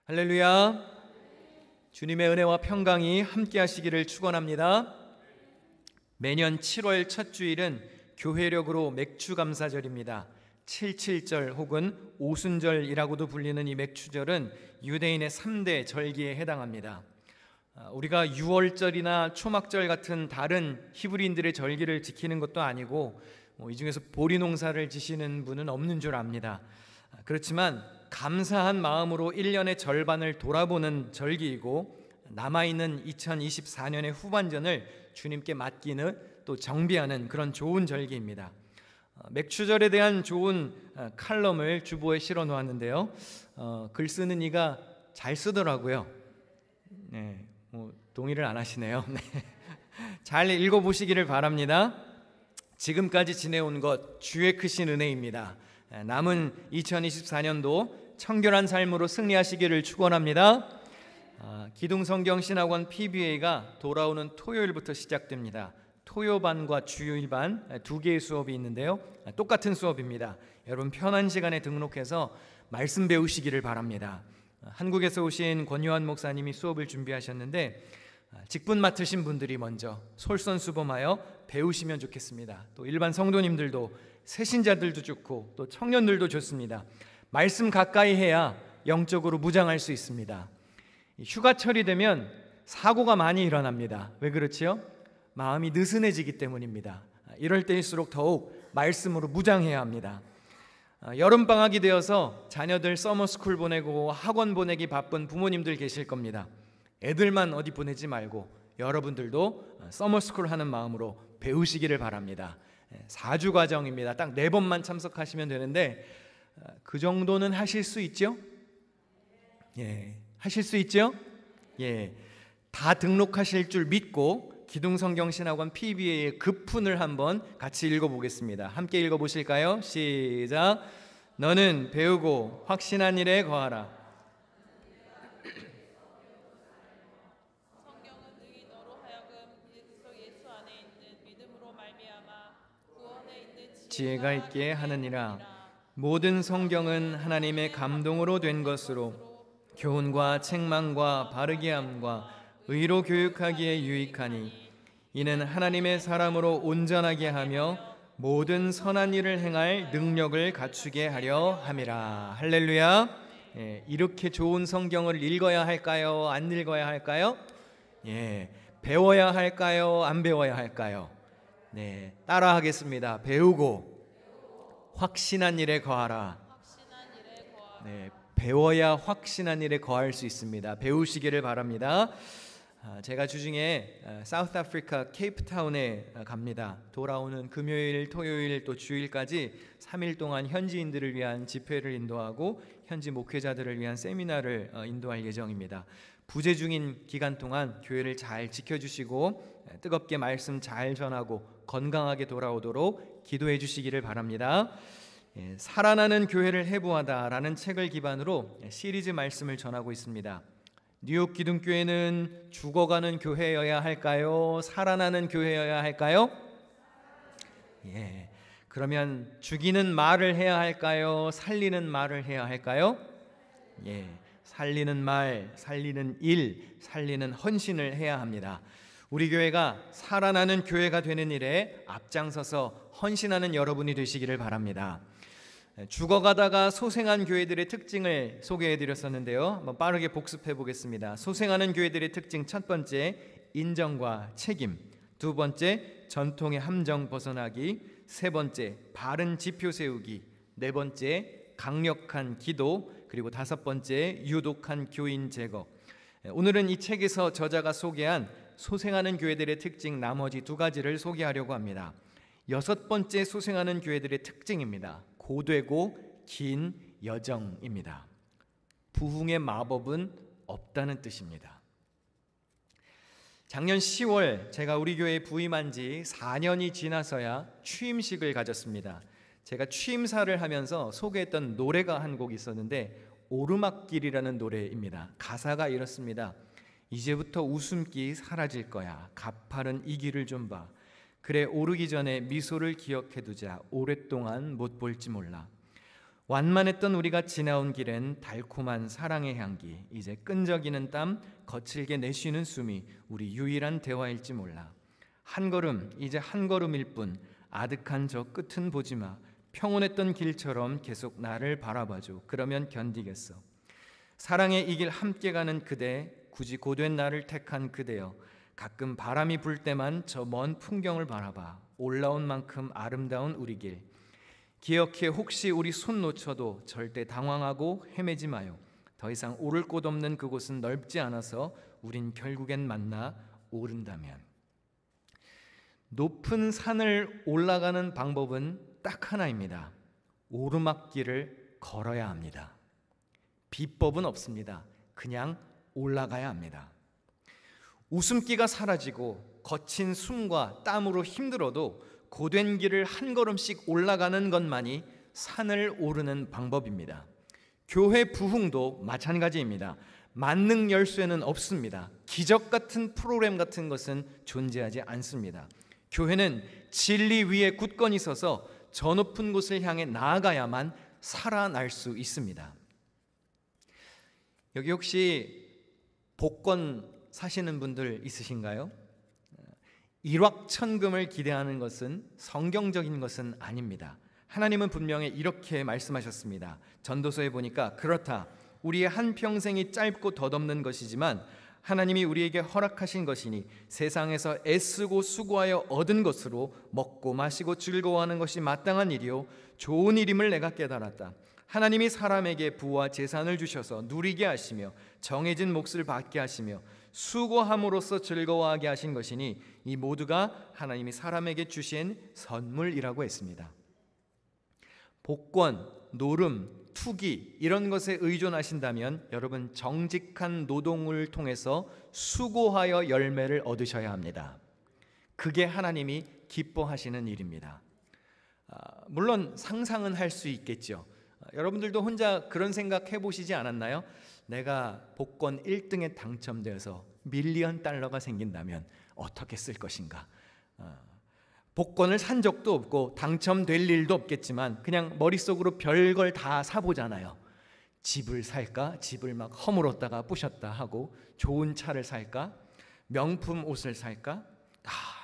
할렐루야. 주님의 은혜와 평강이 함께 하시기를 축원합니다. 매년 7월 첫 주일은 교회력으로 맥추감사절입니다. 77절 혹은 오순절이라고도 불리는 이 맥추절은 유대인의 3대 절기에 해당합니다. 우리가 6월절이나 초막절 같은 다른 히브리인들의 절기를 지키는 것도 아니고 이 중에서 보리 농사를 지시는 분은 없는 줄 압니다. 그렇지만 감사한 마음으로 1년의 절반을 돌아보는 절기이고 남아있는 2024년의 후반전을 주님께 맡기는 또 정비하는 그런 좋은 절기입니다. 맥추절에 대한 좋은 칼럼을 주보에 실어 놓았는데요. 글 쓰는 이가 잘 쓰더라고요. 네, 동의를 안 하시네요. 네. 잘 읽어보시기를 바랍니다. 지금까지 지내온 것 주의 크신 은혜입니다. 남은 2024년도 청결한 삶으로 승리하시기를 축원합니다. 기둥성경 신학원 PBA가 돌아오는 토요일부터 시작됩니다. 토요반과 주일반 두 개의 수업이 있는데요. 똑같은 수업입니다. 여러분 편한 시간에 등록해서 말씀 배우시기를 바랍니다. 한국에서 오신 권요한 목사님이 수업을 준비하셨는데 직분 맡으신 분들이 먼저 솔선수범하여 배우시면 좋겠습니다. 또 일반 성도님들도 새신자들도 좋고 또 청년들도 좋습니다. 말씀 가까이 해야 영적으로 무장할 수 있습니다. 휴가철이 되면 사고가 많이 일어납니다. 왜 그렇지요? 마음이 느슨해지기 때문입니다. 이럴 때일수록 더욱 말씀으로 무장해야 합니다. 여름방학이 되어서 자녀들 서머스쿨 보내고 학원 보내기 바쁜 부모님들 계실 겁니다. 애들만 어디 보내지 말고 여러분들도 서머스쿨 하는 마음으로 배우시기를 바랍니다. 4주 과정입니다. 딱 4번만 참석하시면 되는데 그 정도는 하실 수 있죠? 예, 하실 수 있죠? 예, 다 등록하실 줄 믿고 기둥성경신학원 PBA의 급훈을 한번 같이 읽어보겠습니다. 함께 읽어보실까요? 시작. 너는 배우고 확신한 일에 거하라. 성경은 능히 너로 하여금 그리스도 예수 안에 있는 믿음으로 말미암아 구원에 있는 지혜가 있게 하느니라. 모든 성경은 하나님의 감동으로 된 것으로 교훈과 책망과 바르게 함과 의로 교육하기에 유익하니 이는 하나님의 사람으로 온전하게 하며 모든 선한 일을 행할 능력을 갖추게 하려 함이라. 할렐루야. 예, 이렇게 좋은 성경을 읽어야 할까요? 안 읽어야 할까요? 예, 배워야 할까요? 안 배워야 할까요? 네, 따라하겠습니다. 배우고 확신한 일에 거하라. 네, 배워야 확신한 일에 거할 수 있습니다. 배우시기를 바랍니다. 제가 주중에 사우스 아프리카 케이프타운에 갑니다. 돌아오는 금요일, 토요일 또 주일까지 3일 동안 현지인들을 위한 집회를 인도하고 현지 목회자들을 위한 세미나를 인도할 예정입니다. 부재 중인 기간 동안 교회를 잘 지켜주시고 뜨겁게 말씀 잘 전하고 건강하게 돌아오도록 기도해 주시기를 바랍니다. 살아나는 교회를 해부하다라는 책을 기반으로 시리즈 말씀을 전하고 있습니다. 뉴욕 기둥교회는 죽어가는 교회여야 할까요? 살아나는 교회여야 할까요? 예. 그러면 죽이는 말을 해야 할까요? 살리는 말을 해야 할까요? 예. 살리는 말, 살리는 일, 살리는 헌신을 해야 합니다. 우리 교회가 살아나는 교회가 되는 일에 앞장서서 헌신하는 여러분이 되시기를 바랍니다. 죽어가다가 소생한 교회들의 특징을 소개해 드렸었는데요. 한번 빠르게 복습해 보겠습니다. 소생하는 교회들의 특징 첫 번째, 인정과 책임. 두 번째, 전통의 함정 벗어나기. 세 번째, 바른 지표 세우기. 네 번째, 강력한 기도. 그리고 다섯 번째, 유독한 교인 제거. 오늘은 이 책에서 저자가 소개한 소생하는 교회들의 특징 나머지 두 가지를 소개하려고 합니다. 여섯 번째 소생하는 교회들의 특징입니다. 고되고 긴 여정입니다. 부흥의 마법은 없다는 뜻입니다. 작년 10월 제가 우리 교회에 부임한 지 4년이 지나서야 취임식을 가졌습니다. 제가 취임사를 하면서 소개했던 노래가 한 곡 있었는데 오르막길이라는 노래입니다. 가사가 이렇습니다. 이제부터 웃음기 사라질 거야. 가파른 이 길을 좀 봐. 그래 오르기 전에 미소를 기억해두자. 오랫동안 못 볼지 몰라. 완만했던 우리가 지나온 길엔 달콤한 사랑의 향기, 이제 끈적이는 땀, 거칠게 내쉬는 숨이 우리 유일한 대화일지 몰라. 한 걸음, 이제 한 걸음일 뿐. 아득한 저 끝은 보지마. 평온했던 길처럼 계속 나를 바라봐줘. 그러면 견디겠어. 사랑의 이 길 함께 가는 그대, 굳이 고된 나를 택한 그대여, 가끔 바람이 불 때만 저 먼 풍경을 바라봐. 올라온 만큼 아름다운 우리 길. 기억해, 혹시 우리 손 놓쳐도 절대 당황하고 헤매지 마요. 더 이상 오를 곳 없는 그곳은 넓지 않아서 우린 결국엔 만나 오른다면. 높은 산을 올라가는 방법은 딱 하나입니다. 오르막길을 걸어야 합니다. 비법은 없습니다. 그냥 올라가야 합니다. 웃음기가 사라지고 거친 숨과 땀으로 힘들어도 고된 길을 한 걸음씩 올라가는 것만이 산을 오르는 방법입니다. 교회 부흥도 마찬가지입니다. 만능 열쇠는 없습니다. 기적 같은 프로그램 같은 것은 존재하지 않습니다. 교회는 진리 위에 굳건히 서서 저 높은 곳을 향해 나아가야만 살아날 수 있습니다. 여기 혹시 복권 사시는 분들 있으신가요? 일확천금을 기대하는 것은 성경적인 것은 아닙니다. 하나님은 분명히 이렇게 말씀하셨습니다. 전도서에 보니까 그렇다. 우리의 한평생이 짧고 덧없는 것이지만 하나님이 우리에게 허락하신 것이니 세상에서 애쓰고 수고하여 얻은 것으로 먹고 마시고 즐거워하는 것이 마땅한 일이요 좋은 일임을 내가 깨달았다. 하나님이 사람에게 부와 재산을 주셔서 누리게 하시며 정해진 몫을 받게 하시며 수고함으로써 즐거워하게 하신 것이니 이 모두가 하나님이 사람에게 주신 선물이라고 했습니다. 복권, 노름, 투기 이런 것에 의존하신다면 여러분 정직한 노동을 통해서 수고하여 열매를 얻으셔야 합니다. 그게 하나님이 기뻐하시는 일입니다. 물론 상상은 할 수 있겠죠. 여러분들도 혼자 그런 생각 해보시지 않았나요? 내가 복권 1등에 당첨되어서 밀리언 달러가 생긴다면 어떻게 쓸 것인가? 복권을 산 적도 없고 당첨될 일도 없겠지만 그냥 머릿속으로 별걸 다 사보잖아요. 집을 살까? 집을 막 허물었다가 부셨다 하고 좋은 차를 살까? 명품 옷을 살까?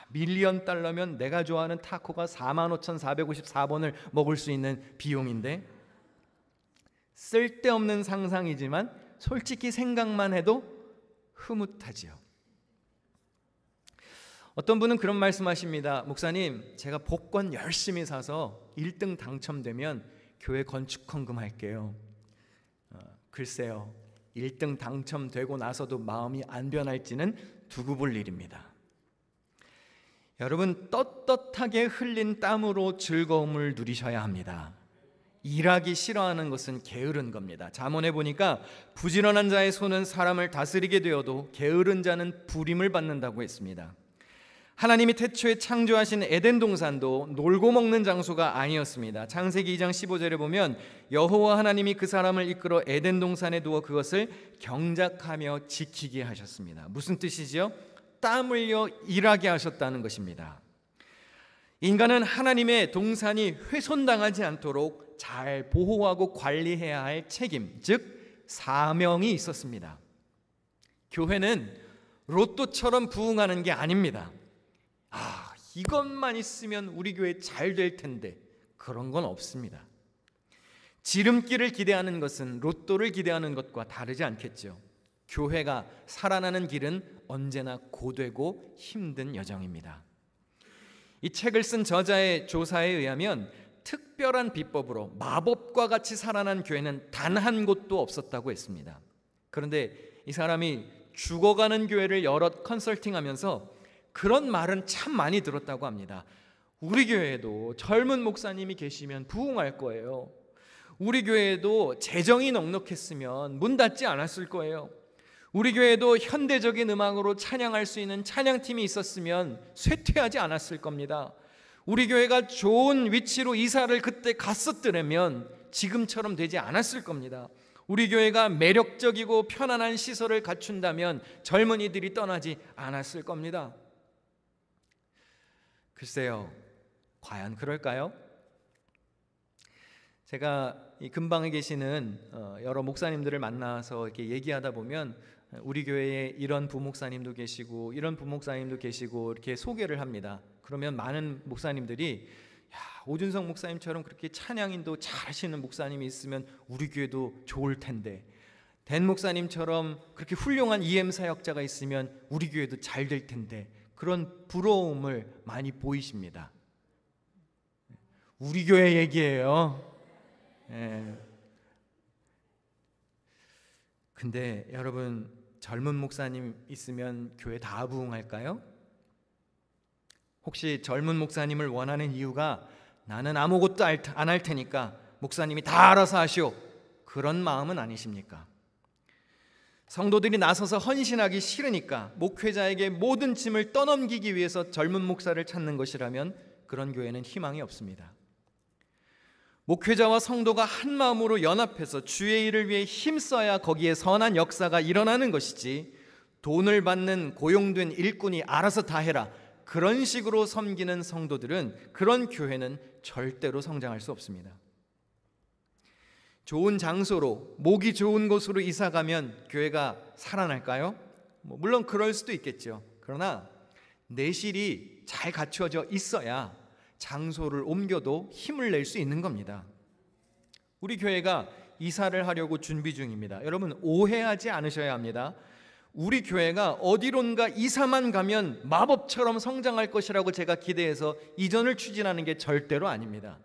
밀리언 달러면 내가 좋아하는 타코가 45,454번을 먹을 수 있는 비용인데 쓸데없는 상상이지만 솔직히 생각만 해도 흐뭇하지요. 어떤 분은 그런 말씀하십니다. 목사님, 제가 복권 열심히 사서 1등 당첨되면 교회 건축헌금 할게요. 글쎄요, 1등 당첨되고 나서도 마음이 안 변할지는 두고 볼 일입니다. 여러분, 떳떳하게 흘린 땀으로 즐거움을 누리셔야 합니다. 일하기 싫어하는 것은 게으른 겁니다. 잠언에 보니까 부지런한 자의 손은 사람을 다스리게 되어도 게으른 자는 부림을 받는다고 했습니다. 하나님이 태초에 창조하신 에덴 동산도 놀고 먹는 장소가 아니었습니다. 창세기 2장 15절에 보면 여호와 하나님이 그 사람을 이끌어 에덴 동산에 두어 그것을 경작하며 지키게 하셨습니다. 무슨 뜻이지요? 땀 흘려 일하게 하셨다는 것입니다. 인간은 하나님의 동산이 훼손당하지 않도록 잘 보호하고 관리해야 할 책임, 즉 사명이 있었습니다. 교회는 로또처럼 부흥하는 게 아닙니다. 이것만 있으면 우리 교회 잘 될 텐데 그런 건 없습니다. 지름길을 기대하는 것은 로또를 기대하는 것과 다르지 않겠죠. 교회가 살아나는 길은 언제나 고되고 힘든 여정입니다. 이 책을 쓴 저자의 조사에 의하면 특별한 비법으로 마법과 같이 살아난 교회는 단 한 곳도 없었다고 했습니다. 그런데 이 사람이 죽어가는 교회를 여럿 컨설팅하면서 그런 말은 참 많이 들었다고 합니다. 우리 교회에도 젊은 목사님이 계시면 부흥할 거예요. 우리 교회에도 재정이 넉넉했으면 문 닫지 않았을 거예요. 우리 교회에도 현대적인 음악으로 찬양할 수 있는 찬양팀이 있었으면 쇠퇴하지 않았을 겁니다. 우리 교회가 좋은 위치로 이사를 그때 갔었더라면 지금처럼 되지 않았을 겁니다. 우리 교회가 매력적이고 편안한 시설을 갖춘다면 젊은이들이 떠나지 않았을 겁니다. 글쎄요, 과연 그럴까요? 제가 이 근방에 계시는 여러 목사님들을 만나서 이렇게 얘기하다 보면 우리 교회에 이런 부목사님도 계시고 이런 부목사님도 계시고 이렇게 소개를 합니다. 그러면 많은 목사님들이 오준성 목사님처럼 그렇게 찬양인도 잘하시는 목사님이 있으면 우리 교회도 좋을 텐데, 댄 목사님처럼 그렇게 훌륭한 EM 사역자가 있으면 우리 교회도 잘 될 텐데, 그런 부러움을 많이 보이십니다. 우리 교회 얘기예요. 근데 여러분, 젊은 목사님 있으면 교회 다 부흥할까요? 혹시 젊은 목사님을 원하는 이유가 나는 아무것도 안 할 테니까 목사님이 다 알아서 하시오, 그런 마음은 아니십니까? 성도들이 나서서 헌신하기 싫으니까 목회자에게 모든 짐을 떠넘기기 위해서 젊은 목사를 찾는 것이라면 그런 교회는 희망이 없습니다. 목회자와 성도가 한 마음으로 연합해서 주의 일을 위해 힘써야 거기에 선한 역사가 일어나는 것이지, 돈을 받는 고용된 일꾼이 알아서 다 해라, 그런 식으로 섬기는 성도들은, 그런 교회는 절대로 성장할 수 없습니다. 좋은 장소로, 목이 좋은 곳으로 이사 가면 교회가 살아날까요? 물론 그럴 수도 있겠죠. 그러나 내실이 잘 갖추어져 있어야 장소를 옮겨도 힘을 낼 수 있는 겁니다. 우리 교회가 이사를 하려고 준비 중입니다. 여러분, 오해하지 않으셔야 합니다. 우리 교회가 어디론가 이사만 가면 마법처럼 성장할 것이라고 제가 기대해서 이전을 추진하는 게 절대로 아닙니다.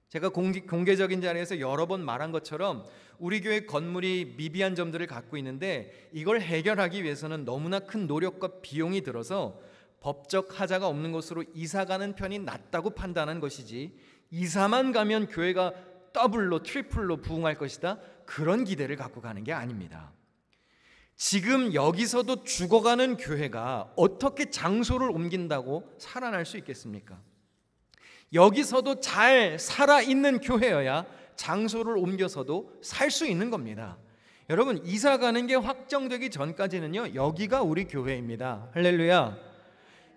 제가 공개적인 자리에서 여러 번 말한 것처럼 우리 교회 건물이 미비한 점들을 갖고 있는데, 이걸 해결하기 위해서는 너무나 큰 노력과 비용이 들어서 법적 하자가 없는 곳으로 이사가는 편이 낫다고 판단한 것이지, 이사만 가면 교회가 더블로 트리플로 부흥할 것이다, 그런 기대를 갖고 가는 게 아닙니다. 지금 여기서도 죽어가는 교회가 어떻게 장소를 옮긴다고 살아날 수 있겠습니까? 여기서도 잘 살아있는 교회여야 장소를 옮겨서도 살 수 있는 겁니다. 여러분, 이사 가는 게 확정되기 전까지는요, 여기가 우리 교회입니다. 할렐루야.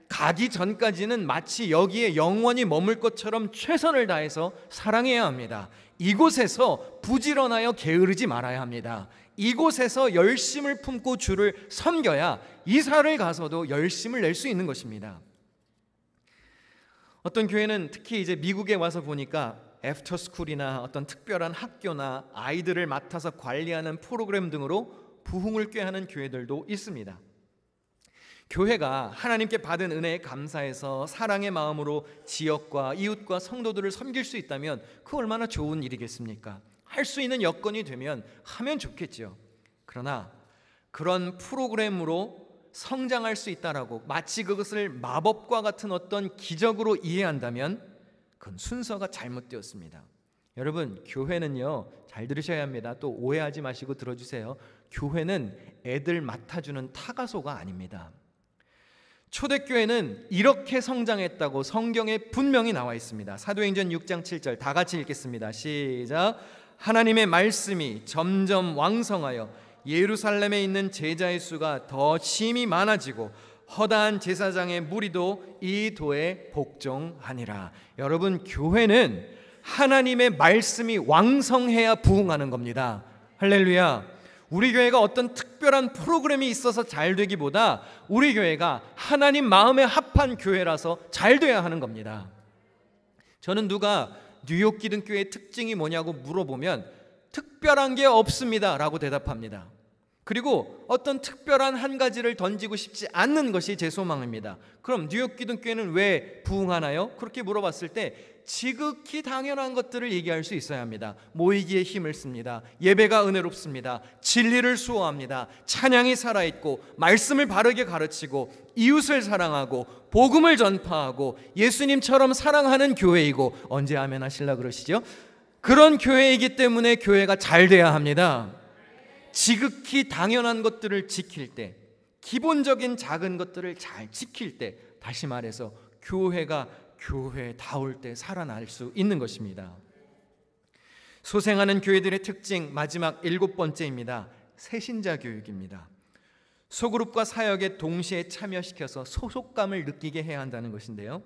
가기 전까지는 마치 여기에 영원히 머물 것처럼 최선을 다해서 사랑해야 합니다. 이곳에서 부지런하여 게으르지 말아야 합니다. 이곳에서 열심을 품고 주를 섬겨야 이사를 가서도 열심을 낼 수 있는 것입니다. 어떤 교회는 특히 이제 미국에 와서 보니까 애프터스쿨이나 어떤 특별한 학교나 아이들을 맡아서 관리하는 프로그램 등으로 부흥을 꾀하는 교회들도 있습니다. 교회가 하나님께 받은 은혜에 감사해서 사랑의 마음으로 지역과 이웃과 성도들을 섬길 수 있다면 그 얼마나 좋은 일이겠습니까? 할 수 있는 여건이 되면 하면 좋겠죠. 그러나 그런 프로그램으로 성장할 수 있다라고 마치 그것을 마법과 같은 어떤 기적으로 이해한다면 그건 순서가 잘못되었습니다. 여러분, 교회는요, 잘 들으셔야 합니다. 또 오해하지 마시고 들어주세요. 교회는 애들 맡아주는 타가소가 아닙니다. 초대교회는 이렇게 성장했다고 성경에 분명히 나와 있습니다. 사도행전 6장 7절 다 같이 읽겠습니다. 시작. 하나님의 말씀이 점점 왕성하여 예루살렘에 있는 제자의 수가 더 심히 많아지고 허다한 제사장의 무리도 이 도에 복종하니라. 여러분, 교회는 하나님의 말씀이 왕성해야 부흥하는 겁니다. 할렐루야. 우리 교회가 어떤 특별한 프로그램이 있어서 잘 되기보다 우리 교회가 하나님 마음에 합한 교회라서 잘 돼야 하는 겁니다. 저는 누가 뉴욕 기둥교회의 특징이 뭐냐고 물어보면 특별한 게 없습니다 라고 대답합니다. 그리고 어떤 특별한 한 가지를 던지고 싶지 않는 것이 제 소망입니다. 그럼 뉴욕 기둥교회는 왜 부흥하나요? 그렇게 물어봤을 때 지극히 당연한 것들을 얘기할 수 있어야 합니다. 모이기에 힘을 씁니다. 예배가 은혜롭습니다. 진리를 수호합니다. 찬양이 살아있고 말씀을 바르게 가르치고 이웃을 사랑하고 복음을 전파하고 예수님처럼 사랑하는 교회이고, 언제 아멘 하실라 그러시죠? 그런 교회이기 때문에 교회가 잘 돼야 합니다. 지극히 당연한 것들을 지킬 때, 기본적인 작은 것들을 잘 지킬 때, 다시 말해서 교회가 교회다울 때 살아날 수 있는 것입니다. 소생하는 교회들의 특징 마지막 7번째입니다. 새신자 교육입니다. 소그룹과 사역에 동시에 참여시켜서 소속감을 느끼게 해야 한다는 것인데요,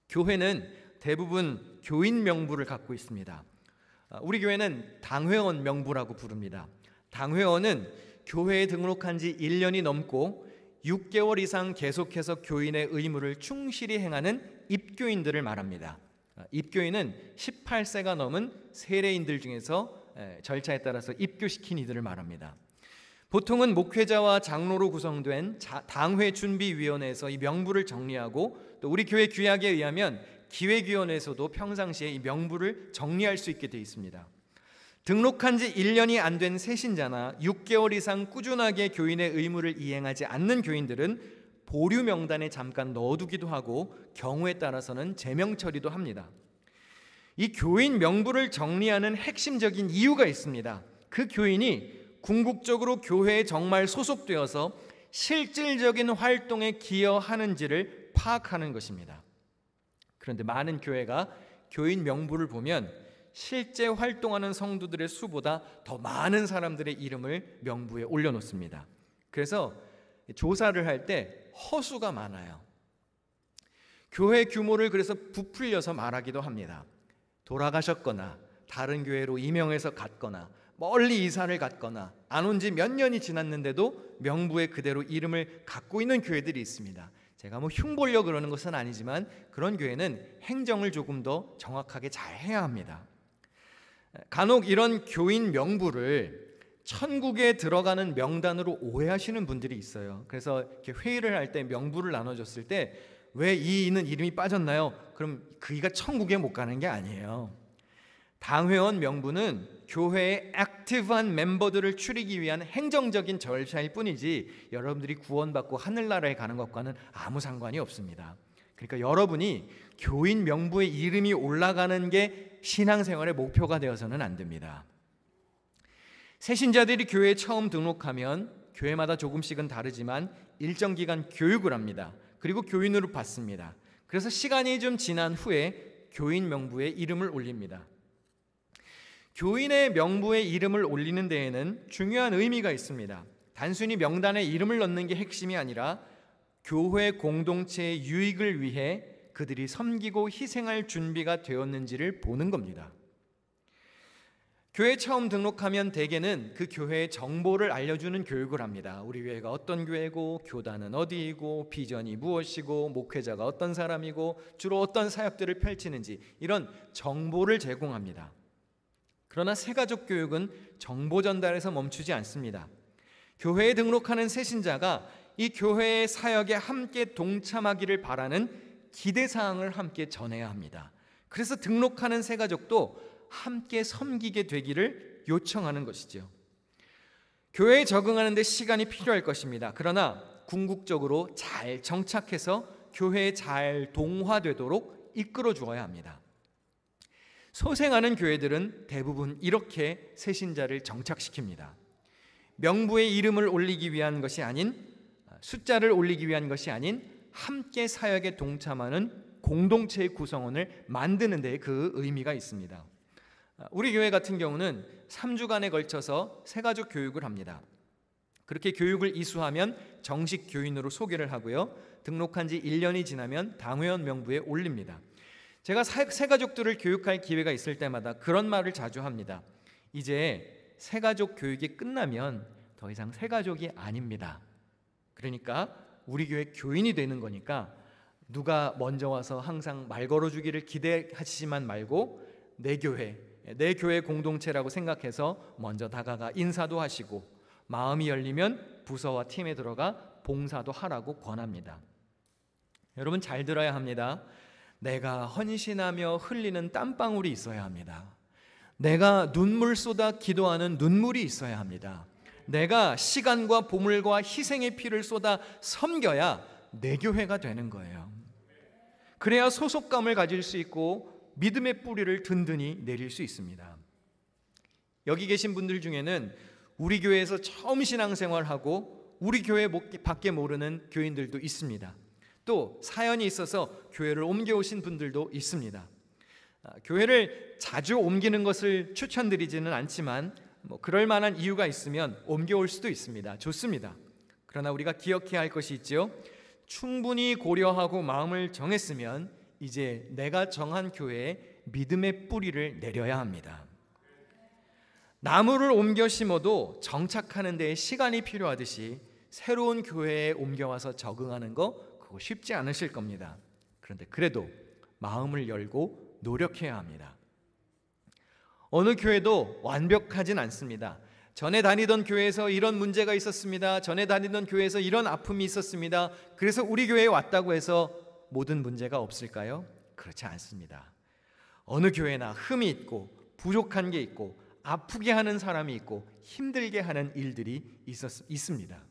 교회는 대부분 교인 명부를 갖고 있습니다. 우리 교회는 당회원 명부라고 부릅니다. 당회원은 교회에 등록한 지 1년이 넘고 6개월 이상 계속해서 교인의 의무를 충실히 행하는 입교인들을 말합니다. 입교인은 18세가 넘은 세례인들 중에서 절차에 따라서 입교시킨 이들을 말합니다. 보통은 목회자와 장로로 구성된 당회준비위원회에서 이 명부를 정리하고, 또 우리 교회 규약에 의하면 기획위원회에서도 평상시에 이 명부를 정리할 수 있게 되어 있습니다. 등록한 지 1년이 안 된 새신자나 6개월 이상 꾸준하게 교인의 의무를 이행하지 않는 교인들은 보류 명단에 잠깐 넣어두기도 하고 경우에 따라서는 제명 처리도 합니다. 이 교인 명부를 정리하는 핵심적인 이유가 있습니다. 그 교인이 궁극적으로 교회에 정말 소속되어서 실질적인 활동에 기여하는지를 파악하는 것입니다. 그런데 많은 교회가 교인 명부를 보면 실제 활동하는 성도들의 수보다 더 많은 사람들의 이름을 명부에 올려놓습니다. 그래서 조사를 할 때 허수가 많아요. 교회 규모를 그래서 부풀려서 말하기도 합니다. 돌아가셨거나 다른 교회로 임명해서 갔거나 멀리 이사를 갔거나 안 온 지 몇 년이 지났는데도 명부에 그대로 이름을 갖고 있는 교회들이 있습니다. 제가 흉보려고 그러는 것은 아니지만 그런 교회는 행정을 조금 더 정확하게 잘 해야 합니다. 간혹 이런 교인 명부를 천국에 들어가는 명단으로 오해하시는 분들이 있어요. 그래서 이렇게 회의를 할 때 명부를 나눠줬을 때 왜 이 이는 이름이 빠졌나요? 그럼 그이가 천국에 못 가는 게 아니에요. 당회원 명부는 교회의 액티브한 멤버들을 추리기 위한 행정적인 절차일 뿐이지 여러분들이 구원받고 하늘나라에 가는 것과는 아무 상관이 없습니다. 그러니까 여러분이 교인 명부에 이름이 올라가는 게 신앙생활의 목표가 되어서는 안 됩니다. 새신자들이 교회에 처음 등록하면 교회마다 조금씩은 다르지만 일정 기간 교육을 합니다. 그리고 교인으로 받습니다. 그래서 시간이 좀 지난 후에 교인 명부에 이름을 올립니다. 교인의 명부에 이름을 올리는 데에는 중요한 의미가 있습니다. 단순히 명단에 이름을 넣는 게 핵심이 아니라 교회 공동체의 유익을 위해 그들이 섬기고 희생할 준비가 되었는지를 보는 겁니다. 교회 처음 등록하면 대개는 그 교회의 정보를 알려주는 교육을 합니다. 우리 교회가 어떤 교회고, 교단은 어디이고, 비전이 무엇이고, 목회자가 어떤 사람이고, 주로 어떤 사역들을 펼치는지 이런 정보를 제공합니다. 그러나 새가족 교육은 정보 전달에서 멈추지 않습니다. 교회에 등록하는 새신자가 이 교회의 사역에 함께 동참하기를 바라는 기대사항을 함께 전해야 합니다. 그래서 등록하는 새가족도 함께 섬기게 되기를 요청하는 것이죠. 교회에 적응하는 데 시간이 필요할 것입니다. 그러나 궁극적으로 잘 정착해서 교회에 잘 동화되도록 이끌어 주어야 합니다. 소생하는 교회들은 대부분 이렇게 새신자를 정착시킵니다. 명부에 이름을 올리기 위한 것이 아닌, 숫자를 올리기 위한 것이 아닌 함께 사역에 동참하는 공동체의 구성원을 만드는 데 그 의미가 있습니다. 우리 교회 같은 경우는 3주간에 걸쳐서 새가족 교육을 합니다. 그렇게 교육을 이수하면 정식 교인으로 소개를 하고요. 등록한 지 1년이 지나면 당회원 명부에 올립니다. 제가 새가족들을 교육할 기회가 있을 때마다 그런 말을 자주 합니다. 이제 새가족 교육이 끝나면 더 이상 새가족이 아닙니다. 그러니까 우리 교회 교인이 되는 거니까 누가 먼저 와서 항상 말 걸어주기를 기대하시지만 말고 내 교회 공동체라고 생각해서 먼저 다가가 인사도 하시고 마음이 열리면 부서와 팀에 들어가 봉사도 하라고 권합니다. 여러분 잘 들어야 합니다. 내가 헌신하며 흘리는 땀방울이 있어야 합니다. 내가 눈물 쏟아 기도하는 눈물이 있어야 합니다. 내가 시간과 보물과 희생의 피를 쏟아 섬겨야 내 교회가 되는 거예요. 그래야 소속감을 가질 수 있고 믿음의 뿌리를 든든히 내릴 수 있습니다. 여기 계신 분들 중에는 우리 교회에서 처음 신앙생활하고 우리 교회 밖에 모르는 교인들도 있습니다. 또 사연이 있어서 교회를 옮겨오신 분들도 있습니다. 교회를 자주 옮기는 것을 추천드리지는 않지만 그럴 만한 이유가 있으면 옮겨올 수도 있습니다. 좋습니다. 그러나 우리가 기억해야 할 것이 있죠. 충분히 고려하고 마음을 정했으면 이제 내가 정한 교회에 믿음의 뿌리를 내려야 합니다. 나무를 옮겨 심어도 정착하는 데에 시간이 필요하듯이 새로운 교회에 옮겨와서 적응하는 거 그거 쉽지 않으실 겁니다. 그런데 그래도 마음을 열고 노력해야 합니다. 어느 교회도 완벽하진 않습니다. 전에 다니던 교회에서 이런 문제가 있었습니다. 전에 다니던 교회에서 이런 아픔이 있었습니다. 그래서 우리 교회에 왔다고 해서 모든 문제가 없을까요? 그렇지 않습니다. 어느 교회나 흠이 있고 부족한 게 있고 아프게 하는 사람이 있고 힘들게 하는 일들이 있습니다.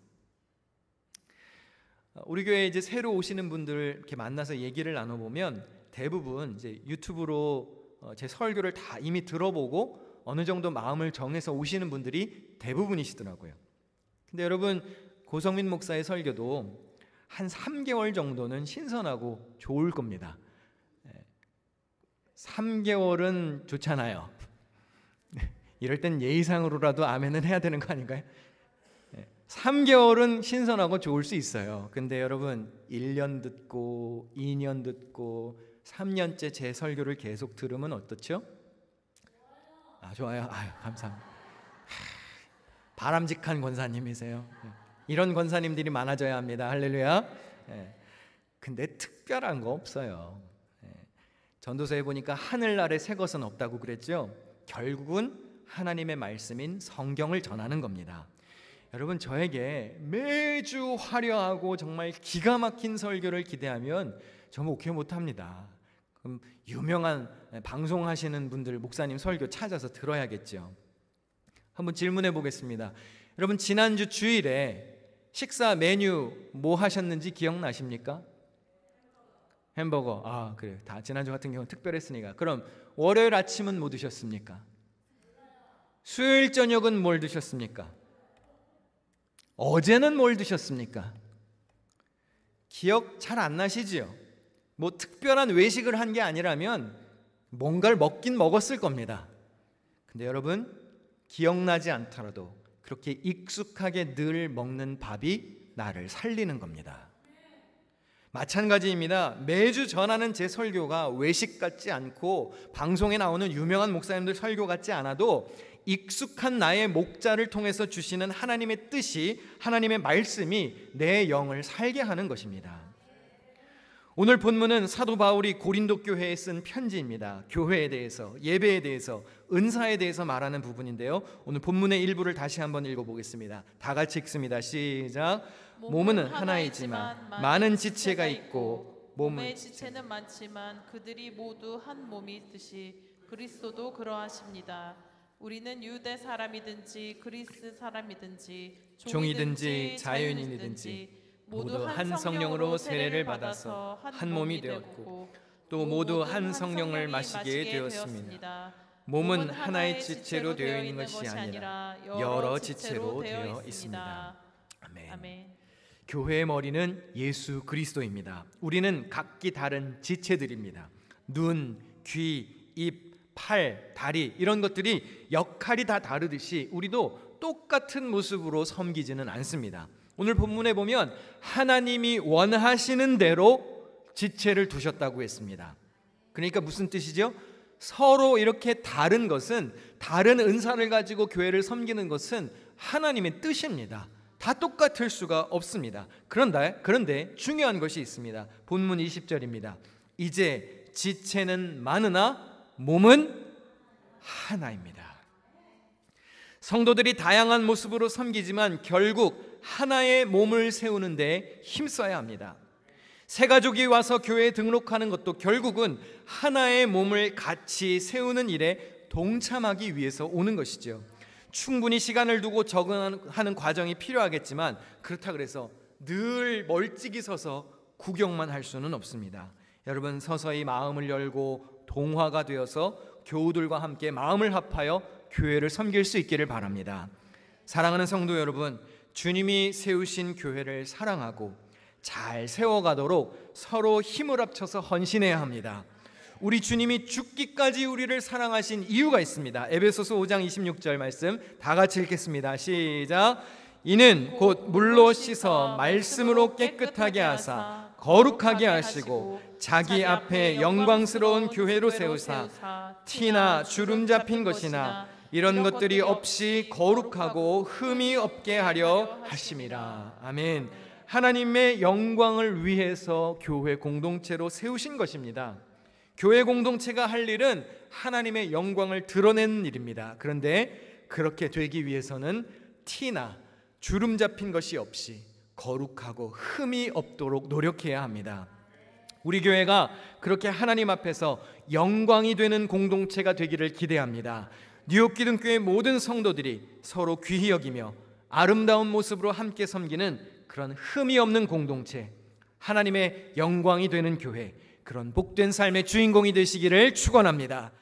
우리 교회에 이제 새로 오시는 분들 이렇게 만나서 얘기를 나눠보면 대부분 이제 유튜브로 제 설교를 다 이미 들어보고 어느 정도 마음을 정해서 오시는 분들이 대부분이시더라고요. 근데 여러분, 고성민 목사의 설교도 한 3개월 정도는 신선하고 좋을 겁니다. 3개월은 좋잖아요. 이럴 땐 예의상으로라도 아멘은 해야 되는 거 아닌가요? 3개월은 신선하고 좋을 수 있어요. 근데 여러분, 1년 듣고 2년 듣고 3년째 제 설교를 계속 들으면 어떻죠? 좋아요. 감사합니다. 바람직한 권사님이세요. 이런 권사님들이 많아져야 합니다. 할렐루야. 근데 특별한 거 없어요. 전도서에 보니까 하늘 아래 새 것은 없다고 그랬죠. 결국은 하나님의 말씀인 성경을 전하는 겁니다. 여러분, 저에게 매주 화려하고 정말 기가 막힌 설교를 기대하면 저 목회 못합니다. 그럼 유명한 방송하시는 분들 목사님 설교 찾아서 들어야겠죠. 한번 질문해 보겠습니다. 여러분, 지난주 주일에 식사 메뉴 뭐 하셨는지 기억나십니까? 햄버거. 그래요. 다 지난주 같은 경우는 특별했으니까. 그럼 월요일 아침은 뭐 드셨습니까? 수요일 저녁은 뭘 드셨습니까? 어제는 뭘 드셨습니까? 기억 잘 안 나시지요? 뭐 특별한 외식을 한 게 아니라면 뭔가를 먹긴 먹었을 겁니다. 근데 여러분, 기억나지 않더라도 그렇게 익숙하게 늘 먹는 밥이 나를 살리는 겁니다. 마찬가지입니다. 매주 전하는 제 설교가 외식 같지 않고 방송에 나오는 유명한 목사님들 설교 같지 않아도 익숙한 나의 목자를 통해서 주시는 하나님의 뜻이, 하나님의 말씀이 내 영을 살게 하는 것입니다. 오늘 본문은 사도 바울이 고린도 교회에 쓴 편지입니다. 교회에 대해서, 예배에 대해서, 은사에 대해서 말하는 부분인데요. 오늘 본문의 일부를 다시 한번 읽어보겠습니다. 다 같이 읽습니다. 시작. 몸은 하나이지만 많은 지체가 있고 몸의 지체는 많지만 그들이 모두 한 몸이듯이 그리스도도 그러하십니다. 우리는 유대 사람이든지 그리스 사람이든지 종이든지 자유인이든지 모두 한 성령으로 세례를 받아서 한 몸이 되었고 또 모두 한 성령을 마시게 되었습니다. 몸은 하나의 지체로 되어 있는 것이 아니라 여러 지체로 되어 있습니다. 아멘. 교회의 머리는 예수 그리스도입니다. 우리는 각기 다른 지체들입니다. 눈, 귀, 입, 팔, 다리 이런 것들이 역할이 다 다르듯이 우리도 똑같은 모습으로 섬기지는 않습니다. 오늘 본문에 보면 하나님이 원하시는 대로 지체를 두셨다고 했습니다. 그러니까 무슨 뜻이죠? 서로 이렇게 다른 것은, 다른 은사를 가지고 교회를 섬기는 것은 하나님의 뜻입니다. 다 똑같을 수가 없습니다. 그런데 중요한 것이 있습니다. 본문 20절입니다. 이제 지체는 많으나 몸은 하나입니다. 성도들이 다양한 모습으로 섬기지만 결국 하나의 몸을 세우는 데 힘써야 합니다. 새 가족이 와서 교회에 등록하는 것도 결국은 하나의 몸을 같이 세우는 일에 동참하기 위해서 오는 것이죠. 충분히 시간을 두고 적응하는 과정이 필요하겠지만 그렇다 그래서 늘 멀찍이 서서 구경만 할 수는 없습니다. 여러분, 서서히 마음을 열고 동화가 되어서 교우들과 함께 마음을 합하여 교회를 섬길 수 있기를 바랍니다. 사랑하는 성도 여러분, 주님이 세우신 교회를 사랑하고 잘 세워가도록 서로 힘을 합쳐서 헌신해야 합니다. 우리 주님이 죽기까지 우리를 사랑하신 이유가 있습니다. 에베소서 5장 26절 말씀 다 같이 읽겠습니다. 시작. 이는 곧 물로 씻어 말씀으로 깨끗하게 하사 거룩하게 하시고 자기 앞에 영광스러운 교회로 세우사 티나 주름 잡힌 것이나 이런 것들이 없이 거룩하고 흠이 없게 하려 하심이라. 아멘. 하나님의 영광을 위해서 교회 공동체로 세우신 것입니다. 교회 공동체가 할 일은 하나님의 영광을 드러내는 일입니다. 그런데 그렇게 되기 위해서는 티나 주름 잡힌 것이 없이 거룩하고 흠이 없도록 노력해야 합니다. 우리 교회가 그렇게 하나님 앞에서 영광이 되는 공동체가 되기를 기대합니다. 뉴욕 기둥교회 모든 성도들이 서로 귀히 여기며 아름다운 모습으로 함께 섬기는 그런 흠이 없는 공동체, 하나님의 영광이 되는 교회, 그런 복된 삶의 주인공이 되시기를 축원합니다.